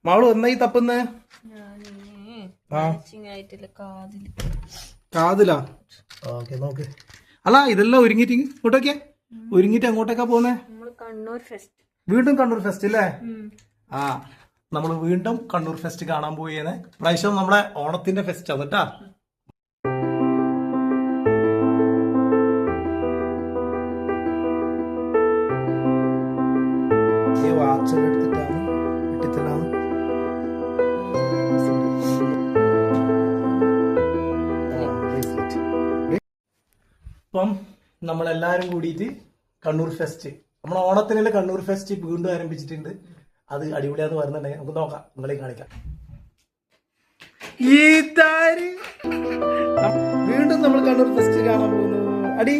മാളു എന്നായി തപ്പുന്നേ? കാതിലാ? ഓക്കെ നോക്ക്. അല്ല ഇതെല്ലാം ഒരുങ്ങിട്ട് ഇങ്ങോട്ടൊക്കെ ഒരുങ്ങിട്ട് അങ്ങോട്ടേക്കാ പോന്നേ? വീണ്ടും കണ്ണൂർ ഫെസ്റ്റ് അല്ലേ? ആ നമ്മൾ വീണ്ടും കണ്ണൂർ ഫെസ്റ്റ് കാണാൻ പോയേനെ. പ്രാവശ്യം നമ്മളെ ഓണത്തിന്റെ ഫെസ്റ്റ് ആണ് കേട്ടാ. വാച്ചെടുത്തിട്ടാണ് ഇട്ടിത്തലാണ്. ഇപ്പം നമ്മളെല്ലാരും കൂടിയിട്ട് കണ്ണൂർ ഫെസ്റ്റ്, നമ്മളെ ഓണത്തിനുള്ള കണ്ണൂർ ഫെസ്റ്റ് വീണ്ടും ആരംഭിച്ചിട്ടുണ്ട്. അത് അടിപൊളിയാന്ന് പറയുന്നുണ്ടെങ്കിൽ നമുക്ക് നോക്കാം, നിങ്ങളെ കാണിക്കാം. വീണ്ടും നമ്മൾ കണ്ണൂർ ഫെസ്റ്റ് കാണാൻ പോകുന്നു. അടി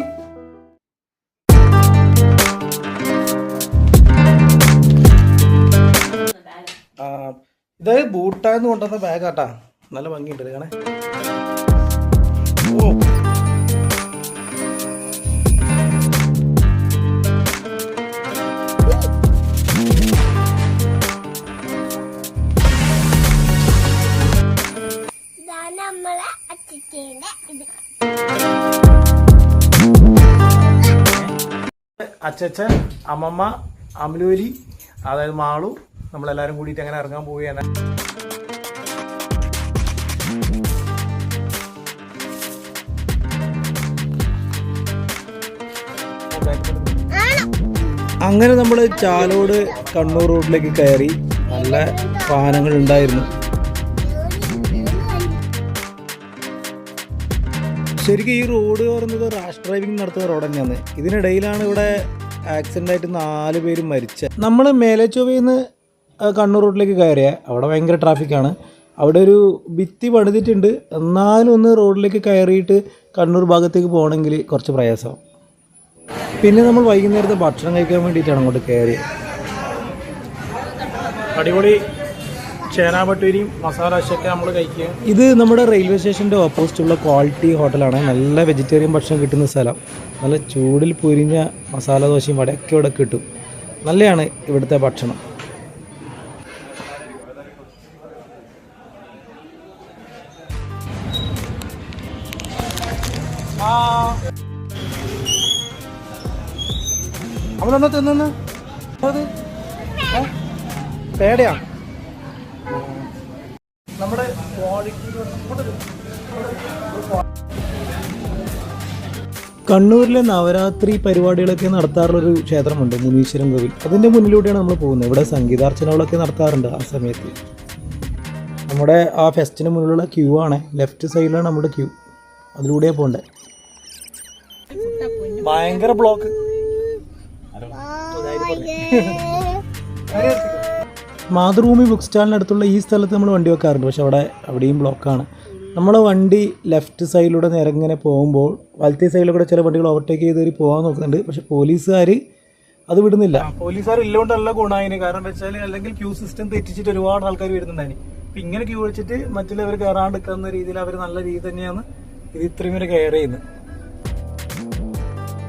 ഇത് ബൂട്ടാന്ന് കൊണ്ടുവന്ന ബാഗാട്ടാ, നല്ല ഭംഗിയുണ്ട് കാണേ. ഓ അച്ചച്ചൻ, അമ്മമ്മ, അമലൂരി, അതായത് മാളു, നമ്മളെല്ലാരും കൂടിയിട്ട് അങ്ങനെ ഇറങ്ങാൻ പോവുകയാണ്. അങ്ങനെ നമ്മൾ ചാലോട് കണ്ണൂർ റോഡിലേക്ക് കയറി. നല്ല വാഹനങ്ങൾ ഉണ്ടായിരുന്നു. ശരിക്കും ഈ റോഡ് പറയുന്നത് റാഷ് ഡ്രൈവിംഗ് നടത്തുന്ന റോഡ് തന്നെയാണ്. ഇതിനിടയിലാണ് ഇവിടെ ആക്സിഡൻ്റ് ആയിട്ട് 4 പേരും മരിച്ചത്. നമ്മൾ മേലേച്ചൊവ്വയിൽ നിന്ന് കണ്ണൂർ റോഡിലേക്ക് കയറിയ അവിടെ ഭയങ്കര ട്രാഫിക്കാണ്. അവിടെ ഒരു ഭിത്തി പണിതിട്ടുണ്ട്. എന്നാലും ഒന്ന് റോഡിലേക്ക് കയറിയിട്ട് കണ്ണൂർ ഭാഗത്തേക്ക് പോകണമെങ്കിൽ കുറച്ച് പ്രയാസമാവും. പിന്നെ നമ്മൾ വൈകുന്നേരത്തെ ഭക്ഷണം കഴിക്കാൻ വേണ്ടിയിട്ടാണ് അങ്ങോട്ട് കയറിയത്. അടിപൊളി ചേനാപട്ടൂരിയും മസാല ദോശയൊക്കെ നമ്മൾ കഴിക്കുക. ഇത് നമ്മുടെ റെയിൽവേ സ്റ്റേഷൻ്റെ ഓപ്പോസിറ്റുള്ള ക്വാളിറ്റി ഹോട്ടലാണ്. നല്ല വെജിറ്റേറിയൻ ഭക്ഷണം കിട്ടുന്ന സ്ഥലം. നല്ല ചൂടിൽ പൊരിഞ്ഞ മസാല ദോശയും വടയൊക്കെ ഇവിടെ കിട്ടും. നല്ലതാണ് ഇവിടുത്തെ ഭക്ഷണം. അവനെന്നാ തിന്നു പേടയാ നമ്മുടെ കണ്ണൂരിലെ നവരാത്രി പരിപാടികളൊക്കെ നടത്താറുള്ളൊരു ക്ഷേത്രമുണ്ട്, മുനീശ്വരൻ കോവിൽ. അതിൻ്റെ മുന്നിലൂടെയാണ് നമ്മൾ പോകുന്നത്. ഇവിടെ സംഗീതാർച്ചനകളൊക്കെ നടത്താറുണ്ട്. ആ സമയത്ത് നമ്മുടെ ആ ഫെസ്റ്റിന് മുന്നിലുള്ള ക്യൂ ആണ്. ലെഫ്റ്റ് സൈഡിലാണ് നമ്മുടെ ക്യൂ. അതിലൂടെയാണ് പോകണ്ടേ. ഭയങ്കര ബ്ലോക്ക്. മാതൃഭൂമി ബുക്ക് സ്റ്റാളിനടുത്തുള്ള ഈ സ്ഥലത്ത് നമ്മൾ വണ്ടി വെക്കാറുണ്ട്. പക്ഷെ അവിടെയും ബ്ലോക്കാണ്. നമ്മളെ വണ്ടി ലെഫ്റ്റ് സൈഡിലൂടെ നേരെ ഇങ്ങനെ പോകുമ്പോൾ വലത്തെ സൈഡിലൂടെ ചില വണ്ടികൾ ഓവർടേക്ക് ചെയ്ത് പോകാൻ നോക്കുന്നുണ്ട്. പക്ഷെ പോലീസുകാർ അത് വിടുന്നില്ല. പോലീസുകാർ ഇല്ലോണ്ടല്ല ഗുണായിന്. കാരണം വെച്ചാൽ അല്ലെങ്കിൽ ക്യൂ സിസ്റ്റം തെറ്റിച്ചിട്ട് ഒരുപാട് ആൾക്കാർ വരുന്നുണ്ടായി. അപ്പം ഇങ്ങനെ ക്യൂ വെച്ചിട്ട് മറ്റുള്ളവർ കയറാണ്ടിരിക്കുന്ന രീതിയിൽ അവർ നല്ല രീതി തന്നെയാണ് ഇത് ഇത്രയും വരെ കെയർ ചെയ്യുന്നത്.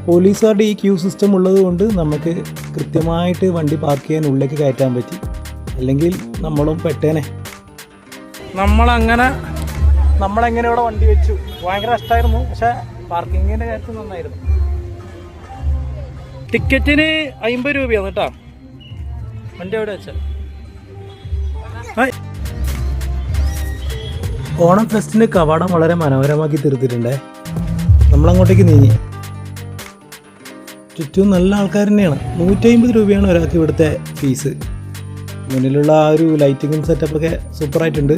പോലീസുകാരുടെ ഈ ക്യൂ സിസ്റ്റം ഉള്ളത് കൊണ്ട് നമുക്ക് കൃത്യമായിട്ട് വണ്ടി പാർക്ക് ചെയ്യാൻ ഉള്ളിലേക്ക് കയറ്റാൻ പറ്റി. അല്ലെങ്കിൽ നമ്മളും പെട്ടേനെ. നമ്മളെങ്ങനെ ഇവിടെ വണ്ടി വെച്ചു. ഭയങ്കര കഷ്ടമായിരുന്നു. പക്ഷെ പാർക്കിങ്ങിൻ്റെ കാര്യത്തിൽ നന്നായിരുന്നു. ടിക്കറ്റിന് 50 രൂപയാണ് കേട്ടോ. വണ്ടി എവിടെ വെച്ചാൽ ഓണം ഫെസ്റ്റിൻ്റെ കവാടം വളരെ മനോഹരമാക്കി തീർത്തിട്ടുണ്ടേ. നമ്മളങ്ങോട്ടേക്ക് നീങ്ങി. ചുറ്റും നല്ല ആൾക്കാർ തന്നെയാണ്. 150 രൂപയാണ് ഒരാൾക്ക് ഇവിടുത്തെ ഫീസ്. മുന്നിലുള്ള ആ ഒരു ലൈറ്റിങ്ങും സെറ്റപ്പൊക്കെ സൂപ്പറായിട്ടുണ്ട്.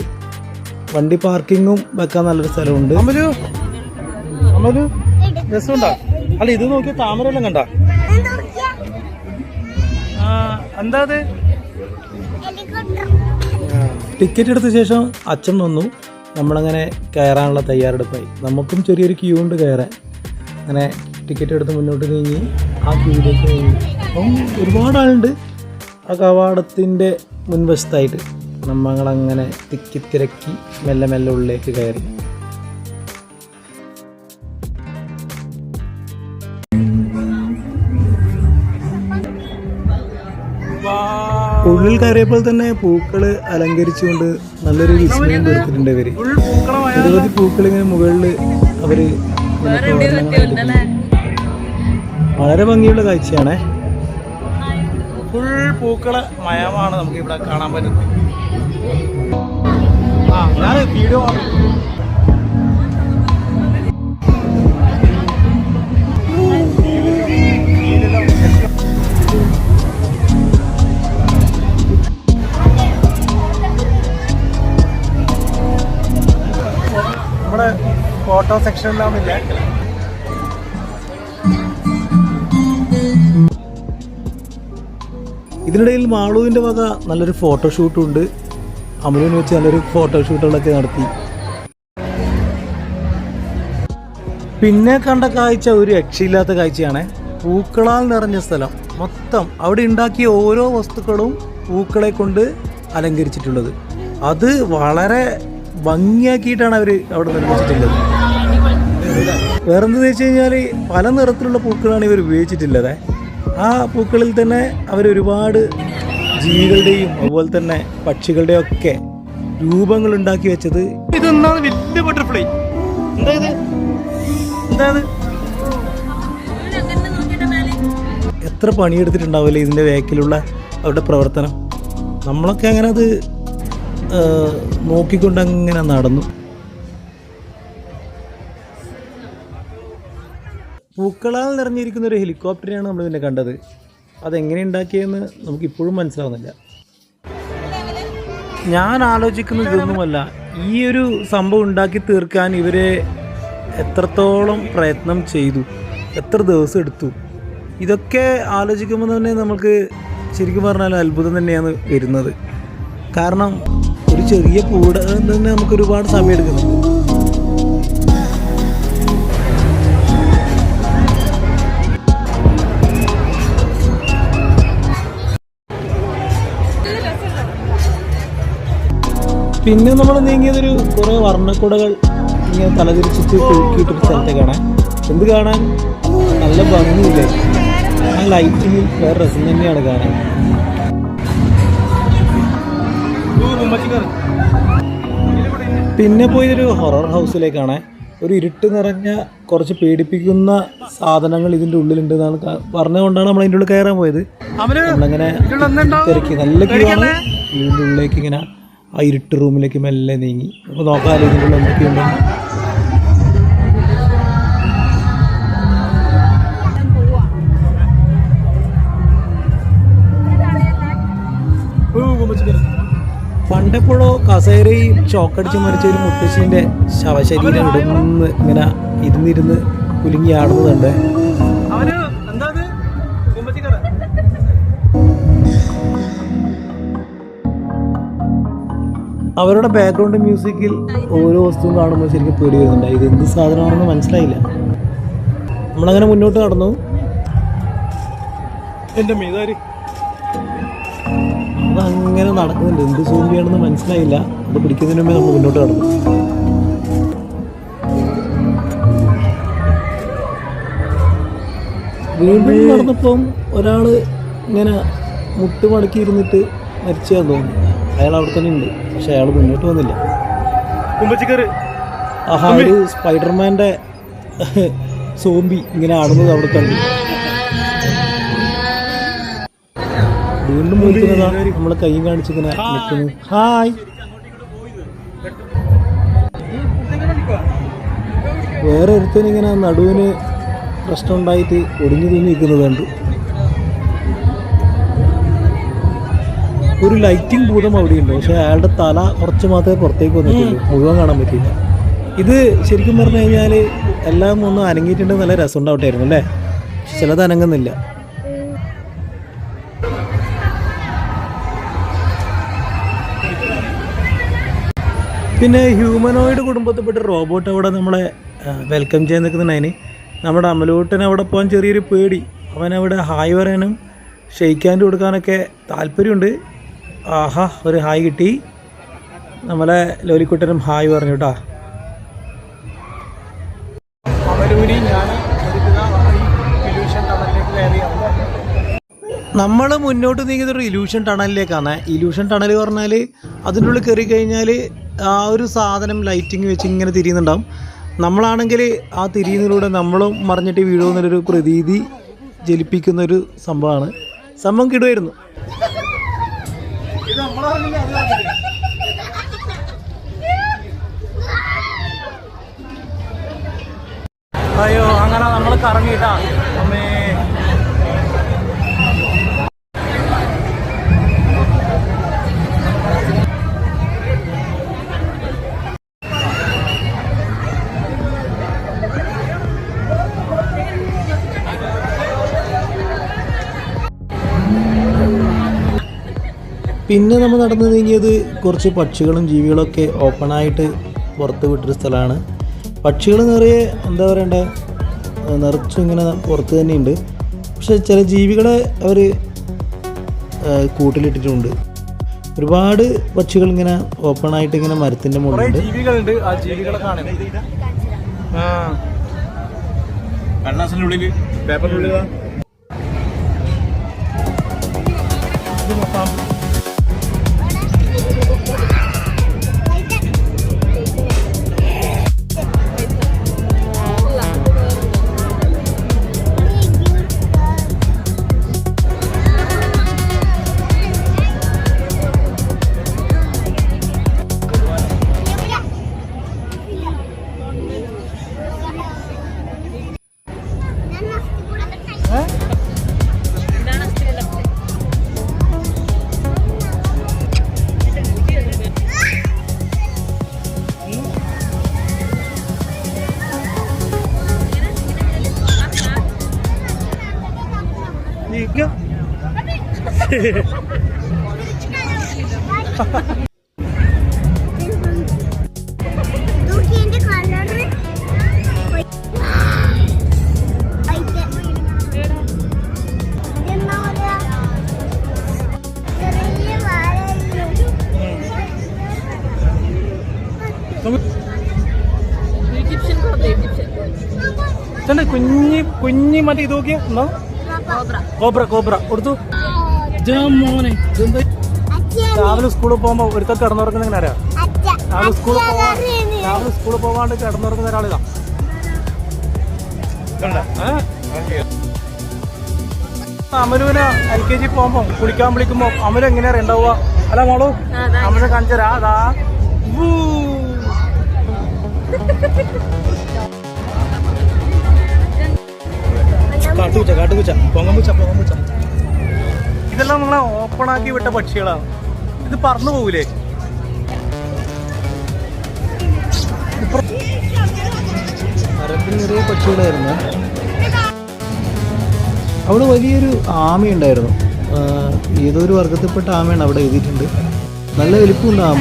വണ്ടി പാർക്കിങ്ങും വെക്കാൻ നല്ലൊരു സ്ഥലമുണ്ട്. അമലു രസമുണ്ടോ? അല്ല ഇത് നോക്കിയ താമരെല്ലാം കണ്ട എന്താ അത്? ടിക്കറ്റ് എടുത്ത ശേഷം അച്ഛൻ വന്നു. നമ്മളങ്ങനെ കയറാനുള്ള തയ്യാറെടുപ്പായി. നമുക്കും ചെറിയൊരു ക്യൂ ഉണ്ട് കയറാൻ. അങ്ങനെ ടിക്കറ്റ് എടുത്ത് മുന്നോട്ട് നീങ്ങി ആ ക്യൂവിലേക്ക് നീങ്ങി. അപ്പം ഒരുപാട് ആളുണ്ട് ആ കവാടത്തിൻ്റെ മുൻവശത്തായിട്ട്. നമ്മളങ്ങനെ തിക്കിത്തിരക്കി മെല്ലെ മെല്ലെ ഉള്ളിലേക്ക് കയറി. ഉള്ളിൽ കയറിയപ്പോൾ തന്നെ പൂക്കൾ അലങ്കരിച്ചുകൊണ്ട് നല്ലൊരു വിസ്മയം തീർത്തിട്ടുണ്ട് ഇവര്. നിരവധി പൂക്കൾ ഇങ്ങനെ മുകളിൽ അവര് വളരെ ഭംഗിയുള്ള കാഴ്ചയാണേ. ഫുൾ പൂക്കള മയമാണ് നമുക്ക് ഇവിടെ കാണാൻ പറ്റുന്നത്. ഞാൻ വീഡിയോ നമ്മുടെ ഫോട്ടോ സെക്ഷനിലാവുന്നില്ല. ഇതിനിടയിൽ മാളുവിൻ്റെ വക നല്ലൊരു ഫോട്ടോഷൂട്ടും ഉണ്ട്. അമലുവിനെ വെച്ച് നല്ലൊരു ഫോട്ടോഷൂട്ടുകളൊക്കെ നടത്തി. പിന്നെ കണ്ട കാഴ്ച ഒരു രക്ഷയില്ലാത്ത കാഴ്ചയാണ്. പൂക്കളാൽ നിറഞ്ഞ സ്ഥലം മൊത്തം. അവിടെ ഉണ്ടാക്കിയ ഓരോ വസ്തുക്കളും പൂക്കളെ കൊണ്ട് അലങ്കരിച്ചിട്ടുള്ളത്. അത് വളരെ ഭംഗിയാക്കിയിട്ടാണ് അവർ അവിടെ നിർമ്മിച്ചിട്ടുള്ളത്. വേറെന്തെന്ന് വെച്ച് കഴിഞ്ഞാൽ പല നിറത്തിലുള്ള പൂക്കളാണ് ഇവർ ഉപയോഗിച്ചിട്ടുള്ളത്. ആ പൂക്കളിൽ തന്നെ അവരൊരുപാട് ജീവികളുടെയും അതുപോലെ തന്നെ പക്ഷികളുടെയും ഒക്കെ രൂപങ്ങൾ ഉണ്ടാക്കി വെച്ചത്. ഇതൊന്നാണ് വലിയ ബട്ടർഫ്ലൈ. എന്താ എത്ര പണിയെടുത്തിട്ടുണ്ടാവില്ലേ ഇതിൻ്റെ വേക്കിലുള്ള അവരുടെ പ്രവർത്തനം. നമ്മളൊക്കെ അങ്ങനെ അത് നോക്കിക്കൊണ്ട് അങ്ങനെ നടന്നു. പൂക്കളാൽ നിറഞ്ഞിരിക്കുന്ന ഒരു ഹെലികോപ്റ്ററിനെയാണ് നമ്മൾ പിന്നെ കണ്ടത്. അതെങ്ങനെ ഉണ്ടാക്കിയെന്ന് നമുക്കിപ്പോഴും മനസ്സിലാവുന്നില്ല. ഞാൻ ആലോചിക്കുന്നത് ഇതൊന്നുമല്ല, ഈ ഒരു സംഭവം ഉണ്ടാക്കി തീർക്കാൻ ഇവരെ എത്രത്തോളം പ്രയത്നം ചെയ്തു, എത്ര ദിവസം എടുത്തു. ഇതൊക്കെ ആലോചിക്കുമ്പോൾ തന്നെ നമുക്ക് ശരിക്കും പറഞ്ഞാൽ അത്ഭുതം തന്നെയാണ് വരുന്നത്. കാരണം ഒരു ചെറിയ പൂട തന്നെ നമുക്ക് ഒരുപാട് സമയം എടുക്കുന്നുണ്ട്. പിന്നെ നമ്മൾ നീങ്ങിയതൊരു കുറേ വർണ്ണക്കുടകൾ ഇങ്ങനെ തലതിരിച്ചിട്ട് കുലുക്കിയിട്ടൊരു സ്ഥലത്തേക്കാണ്. എന്ത് കാണാൻ നല്ല ഭംഗിയില്ലേ. ആ ലൈറ്റിങ് വേറെ രസം തന്നെയാണ് കാണാൻ. പിന്നെ പോയതൊരു ഹൊറർ ഹൗസിലേക്കാണ്. ഒരു ഇരുട്ട് നിറഞ്ഞ കുറച്ച് പേടിപ്പിക്കുന്ന സാധനങ്ങൾ ഇതിൻ്റെ ഉള്ളിലുണ്ടെന്നാണ് പറഞ്ഞുകൊണ്ടാണ് നമ്മൾ അതിൻ്റെ ഉള്ളിൽ കയറാൻ പോയത്. നമ്മളങ്ങനെ തിരക്കി നല്ല ക്യൂ ആണ്. ഇതിൻ്റെ ഉള്ളിലേക്ക് ഇങ്ങനെ ആ ഇരുട്ട് റൂമിലേക്ക് മെല്ലെ നീങ്ങി. അപ്പോൾ നോക്കാമല്ലോ ഇതിൻ്റെ ഉള്ളിൽ എന്തൊക്കെയുണ്ടെന്ന്. പണ്ടെപ്പോഴോ കസേരയും ചോക്കടിച്ച് മരിച്ച ഒരു മുത്തശ്ശീൻ്റെ ശവശരീരം ഇടുന്ന് ഇങ്ങനെ ഇരുന്നിരുന്ന് കുലുങ്ങി ആടുന്നതുണ്ട്. അവരുടെ ബാക്ക്ഗ്രൗണ്ട് മ്യൂസിക്കിൽ ഓരോ വസ്തുവും കാണുമ്പോൾ ശരിക്കും പേടി വരുന്നുണ്ട്. ഇത് എന്ത് സാധനമാണെന്ന് മനസ്സിലായില്ല. നമ്മളങ്ങനെ മുന്നോട്ട് നടന്നു. അതങ്ങനെ നടക്കുന്നുണ്ട്. എന്ത് സൂമ്പിയാണെന്ന് മനസ്സിലായില്ല. അത് പിടിക്കുന്നതിന് മുമ്പേ നമ്മൾ മുന്നോട്ട് നടന്നു. വീണ്ടും നടന്നപ്പം ഒരാൾ ഇങ്ങനെ മുട്ടുമടക്കി ഇരുന്നിട്ട് മരിച്ചാന്ന് തോന്നുന്നു. അയാൾ അവിടെ തന്നെ ഉണ്ട്, പക്ഷെ അയാൾ മുന്നോട്ട് വന്നില്ല. ആഹാ, ഒരു സ്പൈഡർമാൻ്റെ സോംബി ഇങ്ങനെ ആടുന്നത് അവിടെ കണ്ടു. വീണ്ടും വിളിക്കുന്നതാ, നമ്മളെ കൈയും കാണിച്ചിങ്ങനെ നിൽക്കുന്നു. ഹായ്. വേറെ ഒരുത്തനിങ്ങനെ നടുവിന് പ്രശ്നം ഉണ്ടായിട്ട് ഒടിഞ്ഞു തൂങ്ങി നിൽക്കുന്നത് കണ്ടു. ഒരു ലൈറ്റിംഗ് ഭൂതം അവിടെയുണ്ട്, പക്ഷെ അയാളുടെ തല കുറച്ച് മാത്രമേ പുറത്തേക്ക് വന്നിട്ടുള്ളൂ, മുഴുവൻ കാണാൻ പറ്റിയില്ല. ഇത് ശരിക്കും പറഞ്ഞു കഴിഞ്ഞാൽ എല്ലാം ഒന്ന് അനങ്ങിയിട്ടുണ്ടെങ്കിൽ നല്ല രസം ഉണ്ടാവട്ടായിരുന്നു അല്ലേ, പക്ഷെ ചിലത് അനങ്ങുന്നില്ല. പിന്നെ ഹ്യൂമനോയിഡ് കുടുംബത്തിൽപ്പെട്ട റോബോട്ട് അവിടെ നമ്മളെ വെൽക്കം ചെയ്യാൻ നിൽക്കുന്നതിന് നമ്മുടെ അമലൂട്ടന് അവിടെ പോകാൻ ചെറിയൊരു പേടി. അവനവിടെ ഹായ് പറയാനും ഷെയ്ക്ക് ഹാൻഡ് കൊടുക്കാനൊക്കെ താല്പര്യമുണ്ട്. ആഹാ, ഒരു ഹായ് കിട്ടി. നമ്മളെ ലോലിക്കുട്ടനും ഹായ് പറഞ്ഞു കേട്ടോ. നമ്മൾ മുന്നോട്ട് നീങ്ങിയതൊരു ഇലൂഷൻ ടണലിലേക്കാണ്. ഇലൂഷൻ ടണൽ പറഞ്ഞാൽ അതിൻ്റെ ഉള്ളിൽ കയറി കഴിഞ്ഞാൽ ആ ഒരു സാധനം ലൈറ്റിങ് വെച്ച് ഇങ്ങനെ തിരിയുന്നുണ്ടാവും. നമ്മളാണെങ്കിൽ ആ തിരിയുന്നതിലൂടെ നമ്മളും മറിഞ്ഞിട്ട് വീഴുമെന്നൊരു പ്രതീതി ജലിപ്പിക്കുന്നൊരു സംഭവമാണ്. സംഭവം കിടുവായിരുന്നു. അയ്യോ അങ്ങനെ നമ്മൾ കറങ്ങിയിട്ടാ അമ്മേ. പിന്നെ നമ്മൾ നടന്നു നീങ്ങിയത് കുറച്ച് പക്ഷികളും ജീവികളൊക്കെ ഓപ്പണായിട്ട് പുറത്ത് വിട്ടൊരു സ്ഥലമാണ്. പക്ഷികൾ നിറയെ എന്താ പറയണ്ടേ, നിറച്ചും ഇങ്ങനെ പുറത്ത് തന്നെയുണ്ട്. പക്ഷെ ചില ജീവികളെ അവർ കൂട്ടിലിട്ടിട്ടുണ്ട്. ഒരുപാട് പക്ഷികൾ ഇങ്ങനെ ഓപ്പണായിട്ട് ഇങ്ങനെ മരത്തിൻ്റെ മുകളിലുണ്ട്. ജീവികളുണ്ട്. ആ ജീവികളെ കാണാൻ പേപ്പറിനുള്ളിൽ കുഞ്ഞി കുഞ്ഞി മറ്റേ ഇത് നോക്കിയ കോബ്ര കോബ്ര കൊടുത്തു. മോനെ രാവിലെ സ്കൂളിൽ പോകുമ്പോ ഒരുത്തൊക്കെ കിടന്നുറങ്ങുന്ന എങ്ങനെ അറിയാം? രാവിലെ സ്കൂളിൽ പോവാണ്ട് കിടന്നുറങ്ങുന്ന ഒരാളിതാ. അമലുവിനെ LKG പോകുമ്പോ കുളിക്കാൻ വിളിക്കുമ്പോ അമലു എങ്ങനെയാ ഉണ്ടാവുക? അല്ല മോളു അമല് കാണിച്ചരാ. അതാ കാട്ടുപൂച്ച കാട്ടുപൂച്ച പൊങ്ങമ്പൂച്ച പൊങ്ങമ്പൂച്ച ഇതെല്ലാം നമ്മളെ ഓപ്പണാക്കി വിട്ട പക്ഷികളാണ്. ഇത് പറന്നു പോകൂലേ? മരത്തിൽ നിറയെ പക്ഷികളായിരുന്നു. അവിടെ വലിയൊരു ആമയുണ്ടായിരുന്നു. ഏതോ ഒരു വർഗത്തിൽപ്പെട്ട ആമയാണ് അവിടെ എഴുതിയിട്ടുണ്ട്. നല്ല വലിപ്പമുണ്ട് ആമ.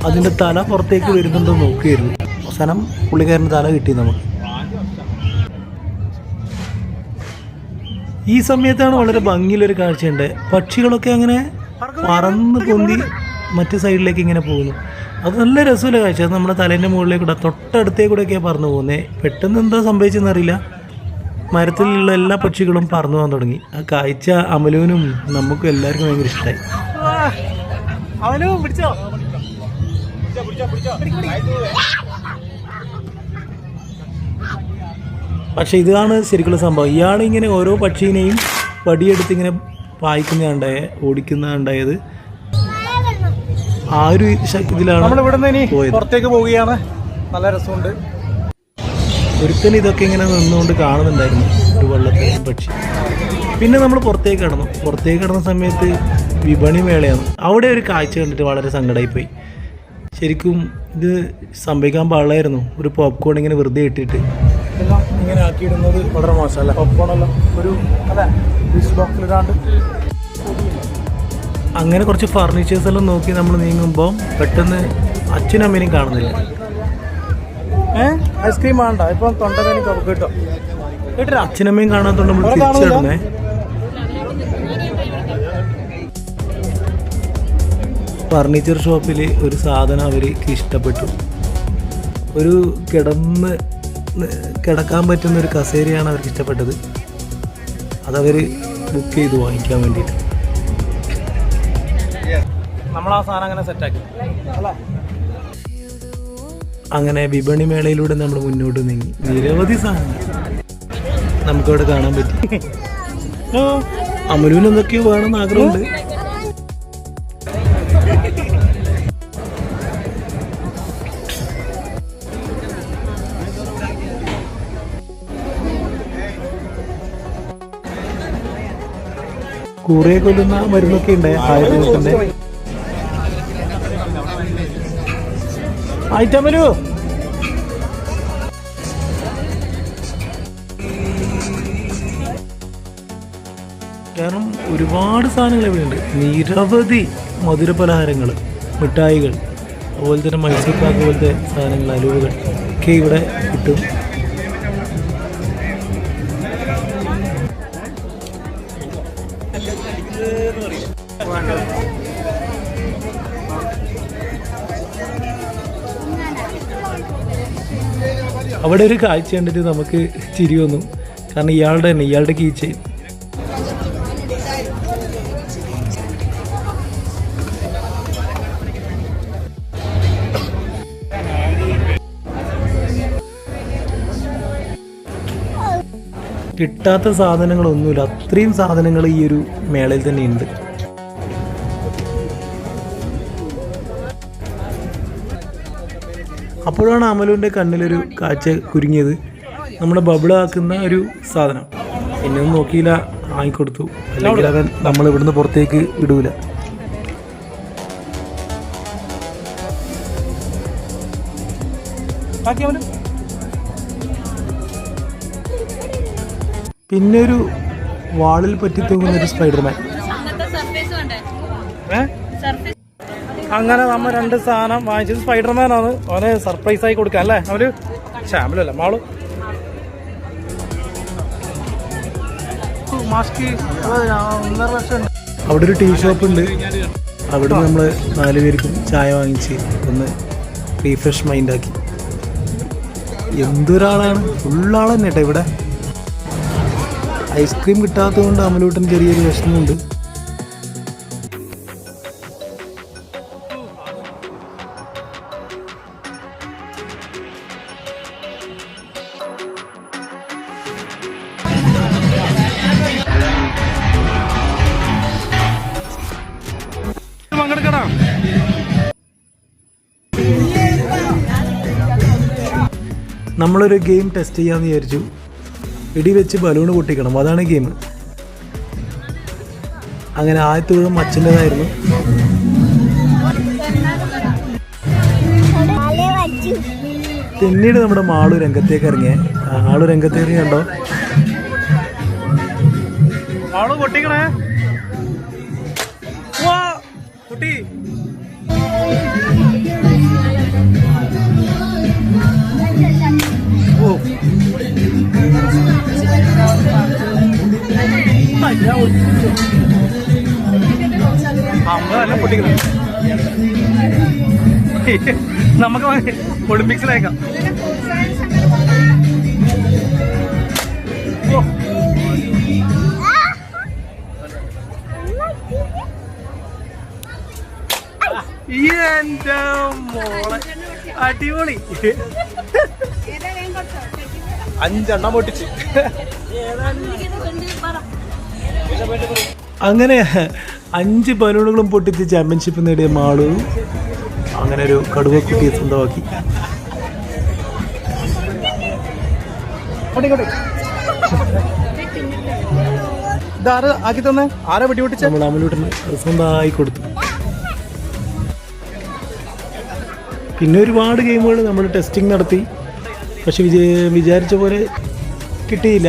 അതിന്റെ തല പുറത്തേക്ക് വരുന്നുണ്ടോ നോക്കിയായിരുന്നു. അവസാനം പുള്ളിക്കാരൻ്റെ തല കിട്ടി നമുക്ക്. ഈ സമയത്താണ് വളരെ ഭംഗിയുള്ളൊരു കാഴ്ചയുണ്ട്. പക്ഷികളൊക്കെ അങ്ങനെ പറന്ന് പൊന്തി മറ്റു സൈഡിലേക്ക് ഇങ്ങനെ പോകുന്നു. അത് നല്ല രസമുള്ള കാഴ്ച. അത് നമ്മുടെ തലേൻ്റെ മുകളിലേക്കൂടെ തൊട്ടടുത്തേ കൂടെയൊക്കെയാണ് പറന്നു പോകുന്നത്. പെട്ടെന്ന് എന്താ സംഭവിച്ചെന്നറിയില്ല, മരത്തിലുള്ള എല്ലാ പക്ഷികളും പറന്നു പോകാൻ തുടങ്ങി. ആ കാഴ്ച അമലുവിനും നമുക്കും എല്ലാവർക്കും ഭയങ്കര ഇഷ്ടമായി. പക്ഷെ ഇതാണ് ശരിക്കുള്ള സംഭവം. ഇയാളിങ്ങനെ ഓരോ പക്ഷീനെയും പടിയെടുത്ത് ഇങ്ങനെ പായിക്കുന്നതാണ്ടായ ഓടിക്കുന്നതാണ്ടായത്. ആ ഒരു ഇതിലാണ് പോയത്. പുറത്തേക്ക് പോവുകയാണ്. നല്ല രസമുണ്ട്. ഒരുത്തൻ ഇതൊക്കെ ഇങ്ങനെ നിന്നുകൊണ്ട് കാണുന്നുണ്ടായിരുന്നു, ഒരു വെള്ളത്തിൽ പക്ഷി. പിന്നെ നമ്മൾ പുറത്തേക്ക് കടന്നു. പുറത്തേക്ക് കടന്ന സമയത്ത് വിപണി മേളയാണ്. അവിടെ ഒരു കാഴ്ച കണ്ടിട്ട് വളരെ സങ്കടമായിപ്പോയി. ശരിക്കും ഇത് സംഭവിക്കാൻ പാടില്ലായിരുന്നു. ഒരു പോപ്കോൺ ഇങ്ങനെ വെറുതെ ഇട്ടിട്ട് എല്ലാം ഇങ്ങനെ ആക്കിയിടുന്നത് വളരെ മോശമല്ല. പോപ്കോണെല്ലാം ഒരു ഡിഷ് ബോക്സിലിടാണ്ട്. അങ്ങനെ കുറച്ച് ഫർണിച്ചേഴ്സ് എല്ലാം നോക്കി നമ്മൾ നീങ്ങുമ്പോൾ പെട്ടെന്ന് അച്ഛനും അമ്മേനെയും കാണുന്നില്ല. ഐസ്ക്രീം വേണ്ട, ഇപ്പം തൊണ്ടവേനും കവക്ക് കിട്ടും. കേട്ടില്ല, അച്ഛനമ്മയും കാണാത്തോണ്ട് നമ്മൾ തിരിച്ചിടുന്നേ. ഫർണിച്ചർ ഷോപ്പിൽ ഒരു സാധനം അവർക്ക് ഇഷ്ടപ്പെട്ടു. ഒരു കിടക്കാൻ പറ്റുന്ന ഒരു കസേരയാണ് അവർക്ക് ഇഷ്ടപ്പെട്ടത്. അതവർ ബുക്ക് ചെയ്തു വാങ്ങിക്കാൻ വേണ്ടിയിട്ട്. നമ്മൾ ആ സാധനം അങ്ങനെ സെറ്റാക്കി. അങ്ങനെ വിപണി മേളയിലൂടെ നമ്മൾ മുന്നോട്ട് നീങ്ങി. നിരവധി സാധനങ്ങൾ നമുക്കവിടെ കാണാൻ പറ്റി. അമലുവിന് എന്തൊക്കെയോ വേണമെന്ന് ആഗ്രഹമുണ്ട്. കൂറെ കൊല്ലുന്ന മരുന്നൊക്കെ ഉണ്ട്. ആയുർവേദത്തിന്റെ ഐറ്റമലു കാരണം ഒരുപാട് സാധനങ്ങൾ ഇവിടെയുണ്ട്. നിരവധി മധുരപലഹാരങ്ങൾ, മിഠായികൾ, അതുപോലെ തന്നെ മൈസൂർ പാക്ക് പോലത്തെ സാധനങ്ങൾ, അലുവകൾ ഒക്കെ ഇവിടെ കിട്ടും. അവിടെ ഒരു കാഴ്ച കണ്ടിട്ട് നമുക്ക് ചിരി വന്നു. കാരണം ഇയാളുടെ കീ ചെയിൻ. കിട്ടാത്ത സാധനങ്ങളൊന്നുമില്ല, അത്രയും സാധനങ്ങൾ ഈ ഒരു മേളയിൽ തന്നെ ഉണ്ട്. അപ്പോഴാണ് അമലുവിൻ്റെ കണ്ണിലൊരു കാഴ്ച കുരുങ്ങിയത്. നമ്മുടെ ബബിളാക്കുന്ന ഒരു സാധനം. എന്നെ ഒന്നും നോക്കിയില്ല, വാങ്ങിക്കൊടുത്തു. അല്ലെങ്കിൽ അവൻ നമ്മൾ ഇവിടുന്ന് പുറത്തേക്ക് വിടൂല. പിന്നെ ഒരു വാളിൽ പറ്റി തൂങ്ങുന്ന ഒരു സ്പൈഡർമാൻ. അങ്ങനെ നമ്മൾ 2 സാധനം വാങ്ങിച്ചത്. സ്പൈഡർമാനാണ്. അവന് സർപ്രൈസ് ആയി കൊടുക്കാം അല്ലേ? അവര് ഷാമിലല്ല മാള് അവിടെ ഒരു ടീ ഷോപ്പ് ഉണ്ട്. അവിടെ നമ്മൾ 4 പേർക്കും ചായ വാങ്ങിച്ച് ഒന്ന് റീഫ്രഷ് മൈൻഡാക്കി. എന്തൊരാളാണ്, ഫുള്ളാൾ തന്നെ കേട്ടോ ഇവിടെ. ഐസ്ക്രീം കിട്ടാത്തത് കൊണ്ട് അമലൂട്ടൻ ചെറിയൊരു വിഷമമുണ്ട്. നമ്മളൊരു ഗെയിം ടെസ്റ്റ് ചെയ്യാമെന്ന് വിചാരിച്ചു. ഇടി വെച്ച് ബലൂണ് പൊട്ടിക്കണം, അതാണ് ഗെയിം. അങ്ങനെ ആദ്യത്തെ ഊഴം അച്ഛൻ്റെതായിരുന്നു. പിന്നീട് നമ്മുടെ മാളു രംഗത്തേക്ക് ഇറങ്ങിയ. ആള് രംഗത്തേക്ക് കണ്ടോ? മാളു പൊട്ടിക്കണേ കുട്ടി. ഓ അമ്മ പൊട്ടിക്കണം. നമുക്ക് ഒളിമ്പിക്സിലേക്കാം. എന്റെ മോളെ അടിപൊളി. 5 എണ്ണം പൊട്ടിച്ച്. അങ്ങനെ 5 ബലൂണുകളും പൊട്ടിച്ച് ചാമ്പ്യൻഷിപ്പ് നേടിയ മാളു അങ്ങനെ ഒരു കടുവക്കുട്ടിയെ സ്വന്തമാക്കി. ഇതാറ് ആക്കി തന്നെ ആരെ വെടി പൊട്ടിച്ച് നമ്മൾ അമലൂട്ടിന് സ്വന്തമായി കൊടുത്തു. പിന്നെ ഒരുപാട് ഗെയിമുകൾ നമ്മൾ ടെസ്റ്റിംഗ് നടത്തി. പക്ഷെ വിചാരിച്ച പോലെ കിട്ടിയില്ല.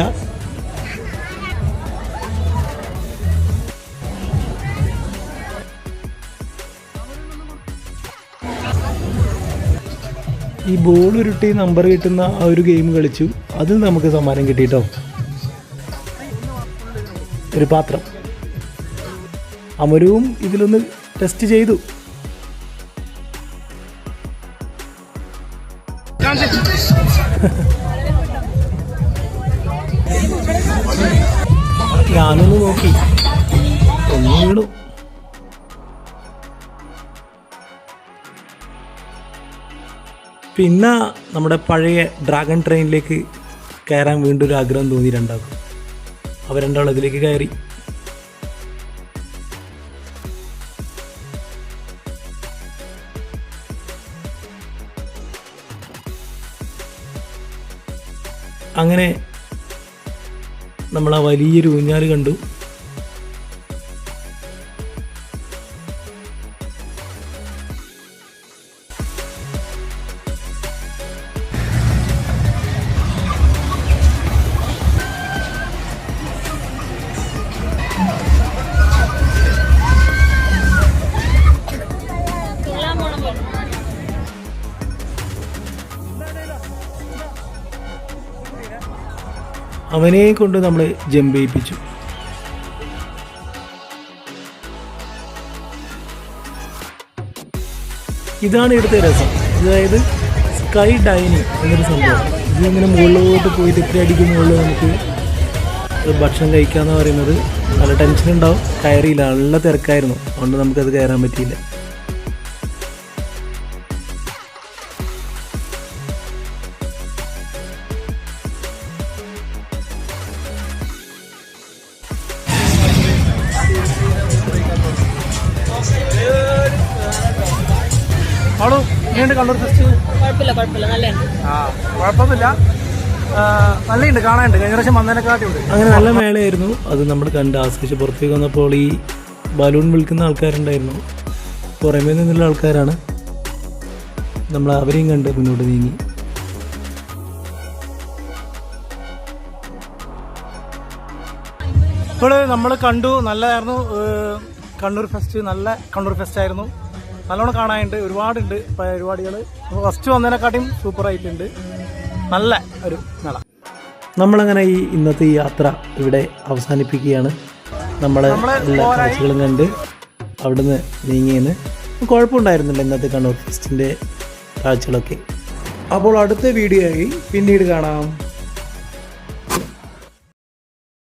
ഈ ബോൾ ഉരുട്ടി നമ്പർ കിട്ടുന്ന ആ ഒരു ഗെയിം കളിച്ചു. അതിൽ നമുക്ക് സമ്മാനം കിട്ടിയിട്ടോ, ഒരു പാത്രം. അമരവും ഇതിലൊന്ന് ടെസ്റ്റ് ചെയ്തു. ഞാനൊന്ന് നോക്കി, ഒന്ന് വീണു. പിന്നെ നമ്മുടെ പഴയ ഡ്രാഗൺ ട്രെയിനിലേക്ക് കയറാൻ വീണ്ടും ഒരു ആഗ്രഹം തോന്നി രണ്ടാൾക്കും. അവർ രണ്ടാളും അതിലേക്ക് കയറി. അങ്ങനെ നമ്മൾ ആ വലിയൊരു ഊഞ്ഞാൽ കണ്ടു. അവനെ കൊണ്ട് നമ്മൾ ജമ്പ് ചെയ്യിപ്പിച്ചു. ഇതാണ് ഇവിടുത്തെ രസം. അതായത് സ്കൈ ഡൈനിങ് എന്നൊരു സംഭവം. ഇതിങ്ങനെ മുകളിലോട്ട് പോയിട്ട് ഇത്ര അടിക്ക് മുകളിൽ നമുക്ക് ഭക്ഷണം കഴിക്കാമെന്ന് പറയുന്നത്. നല്ല ടെൻഷൻ ഉണ്ടാവും. കയറിയില്ല, നല്ല തിരക്കായിരുന്നു, അതുകൊണ്ട് നമുക്കത് കയറാൻ പറ്റിയില്ല. കണ്ണൂർ ഫെസ്റ്റ് കുഴപ്പമൊന്നുമില്ല, നല്ലുണ്ട്, കാണാനുണ്ട്. കഴിഞ്ഞ പ്രാവശ്യം വന്നതിനെക്കാട്ടുണ്ട്. അങ്ങനെ നല്ല മേളയായിരുന്നു. അത് നമ്മൾ കണ്ട് ആസ്വദിച്ച് പുറത്തേക്ക് വന്നപ്പോൾ ഈ ബലൂൺ വിൽക്കുന്ന ആൾക്കാരുണ്ടായിരുന്നു. പുറമേ നിന്നുള്ള ആൾക്കാരാണ്. നമ്മൾ അവരെയും കണ്ട് മുന്നോട്ട് നീങ്ങി. ഇപ്പോൾ നമ്മൾ കണ്ടു, നല്ലതായിരുന്നു. കണ്ണൂർ ഫെസ്റ്റ് നല്ല കണ്ണൂർ ഫെസ്റ്റ് ആയിരുന്നു. നല്ലോണം കാണാനുണ്ട്, ഒരുപാടുണ്ട് പരിപാടികൾ. ഫസ്റ്റ് വന്നതിനെക്കാട്ടിയും സൂപ്പറായിട്ടുണ്ട്. നല്ല ഒരു മേള. നമ്മളങ്ങനെ ഈ ഇന്നത്തെ ഈ യാത്ര ഇവിടെ അവസാനിപ്പിക്കുകയാണ്. നമ്മൾ എല്ലാ കാഴ്ചകളും കണ്ട് അവിടുന്ന് നീങ്ങിയെന്ന് കുഴപ്പമുണ്ടായിരുന്നില്ല ഇന്നത്തെ കണ്ണൂർ ഫെസ്റ്റിൻ്റെ കാഴ്ചകളൊക്കെ. അപ്പോൾ അടുത്ത വീഡിയോ ആയി പിന്നീട് കാണാം.